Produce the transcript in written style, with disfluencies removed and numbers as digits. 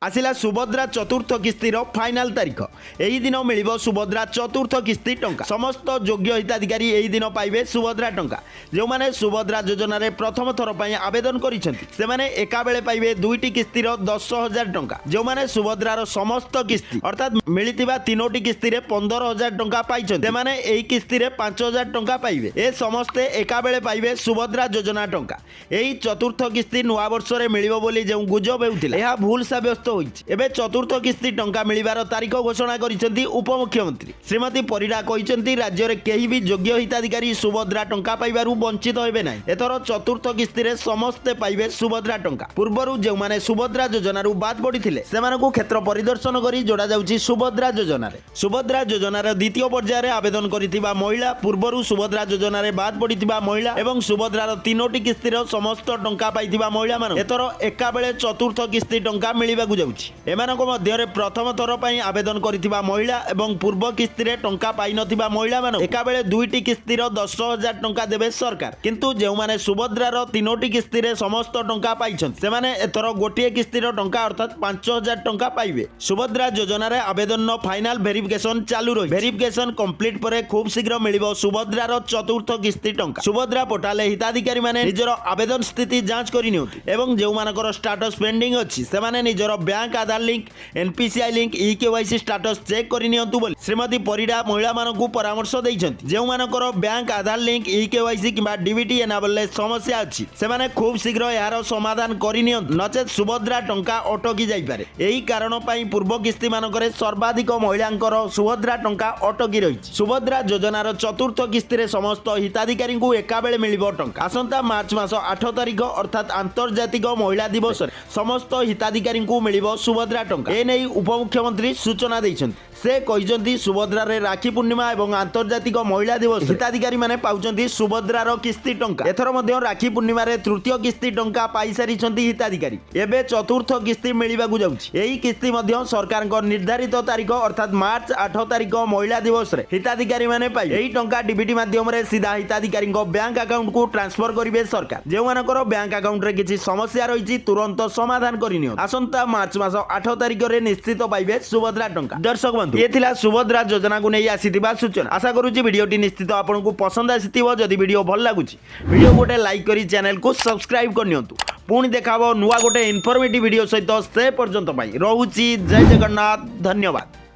आसिला सुभद्रा चतुर्थ किस्तिर फाइनाल तारीख यही दिन मिल सुभद्रा चतुर्थ किस्ती टंका समस्त योग्य हिताधिकारी यही दिन पाइबे सुभद्रा टंका जो माने सुभद्रा योजना रे प्रथम थर पई आवेदन करिसेंती से माने एका बेले पाइबे दुईटी किस्तिर 10,000 टंका जो माने सुभद्रार समस्त किस्ती अर्थात मिलिथिबा तीनोटी किस्ती रे 15,000 टंका पाइछन्ते माने एही किस्ती रे 5,000 टंका पाइबे ए समस्ते एका बेले पाइबे सुभद्रा योजना टंका एही चतुर्थ किस्ती नुआ वर्ष रे मिलिबो बोली जे गुजब हेउथिला एहा भूल साब्यस्त एबे चतुर्थ किस्ती टंका मिलिबार तारीख घोषणा करिसेंती उपमुख्यमंत्री श्रीमती परिडा कहिसेंती राज्य रे केही भी योग्य हिताधिकारी सुभद्रा टंका पाइबारु वंचित होबे नै एथर चतुर्थ किस्ती रे समस्ते पाइबे सुभद्रा टंका पूर्वरु जे माने सुभद्रा योजनारु बाद पडिथिले सेमानकु क्षेत्र परिदर्शन करी जोडा जाउची सुभद्रा योजना रे द्वितीय पर्याय रे आवेदन करिथिबा महिला पूर्वरु सुभद्रा योजना रे बाद पडिथिबा महिला एवं सुभद्रार तीनोटी किस्तीर समस्त टंका पाइथिबा महिला मान एथर एका बेले चतुर्थ किस्ती टंका मिलिबाकु एमानक मध्यरे प्रथम थर पई आवेदन करिथिबा महिला एवं पूर्व किस्ती रे टंका पाइ नथिबा महिला मान एका बेले दुईटी किस्तीर 10,000 टंका देबे सरकार किंतु जे माने सुभद्रार तीनोटी किस्ती रे समस्त टंका पाइछन से माने एथर गोटिए किस्तीर टंका अर्थात 5,000 टंका पाइबे सुभद्रा योजना रे आवेदन नो फाइनल वेरिफिकेशन चालू रही वेरिफिकेशन कंप्लीट परे खूब शीघ्र मिलिबो सुभद्रार चतुर्थ किस्ती टंका सुभद्रा पोर्टल हिताधिकारी माने निजर आवेदन स्थिति जांच करि नियंतु एवं जे मानकर स्टेटस पेंडिंग अछि से माने निजर bank Aadhaar link NPCI link eKYC status check करि नियंतु बोली श्रीमती परिडा महिला मानकु परामर्श दैछन्ति जे मानकर bank Aadhaar link eKYC किबा DBT enable समस्या अछि से माने खूब शीघ्र यार समाधान करि नियंतु नचेत सुभद्रा टंका अटकी जाई पारे एही कारण पई पूर्व किस्ती मानकरे सर्वाधिक महिलांकर सुभद्रा टंका अटकी रहिछि सुभद्रा योजनार चतुर्थ किस्ती रे समस्त हिताधिकारी को एका बेले मिलिबो टंका आसंता मार्च मास 8 तारिख अर्थात आंतर्जातिक महिला दिवस रे समस्त हिताधिकारी को मिलिबो सुभद्रा टंका ए नै उपमुख्यमंत्री सूचना दैछन्ति से कहिसन्ति सुभद्रा रे राखी पूर्णिमा एवं आंतर्जातिक महिला दिवस हिताधिकारी माने पाउछन्ति सुभद्रार किस्ती टंका एथर मध्ये राखी पूर्णिमा रे तृतीय किस्ती टंका पाई सारिछन्ति हिताधिकारी एबे चतुर्थ किस्ती मिलिबाकु जाउछि एही किस्ती मध्ये सरकारक निर्धारित तारीख अर्थात मार्च 8 तारिख महिला दिवस रे हिताधिकारी माने पाइ एही टंका डीबीटी माध्यम रे सीधा हिताधिकारी बैंक अकाउंट को ट्रांसफर करिवे सरकार जे मानकर बैंक अकाउंट रे किछि समस्या रहिछि तुरंत समाधान करिनियो आसंता मार्च मास 8 तारिख रे निश्चित पाइबे सुभद्रा टंका दर्शक बंधु ये थिला सुभद्रा योजना को नहीं आसीथिबा सूचना आशा करूची वीडियोटी निश्चित आपनको पसंद आसीथिबो जदि वीडियो भल लागुची वीडियो गोटे लाइक करी चैनल को सब्सक्राइब करनियंतु पुणी देखाबो नुआ गोटे इनफॉर्मेटिव वीडियो सहित से पर्यंत पई रहूची जय जगन्नाथ धन्यवाद।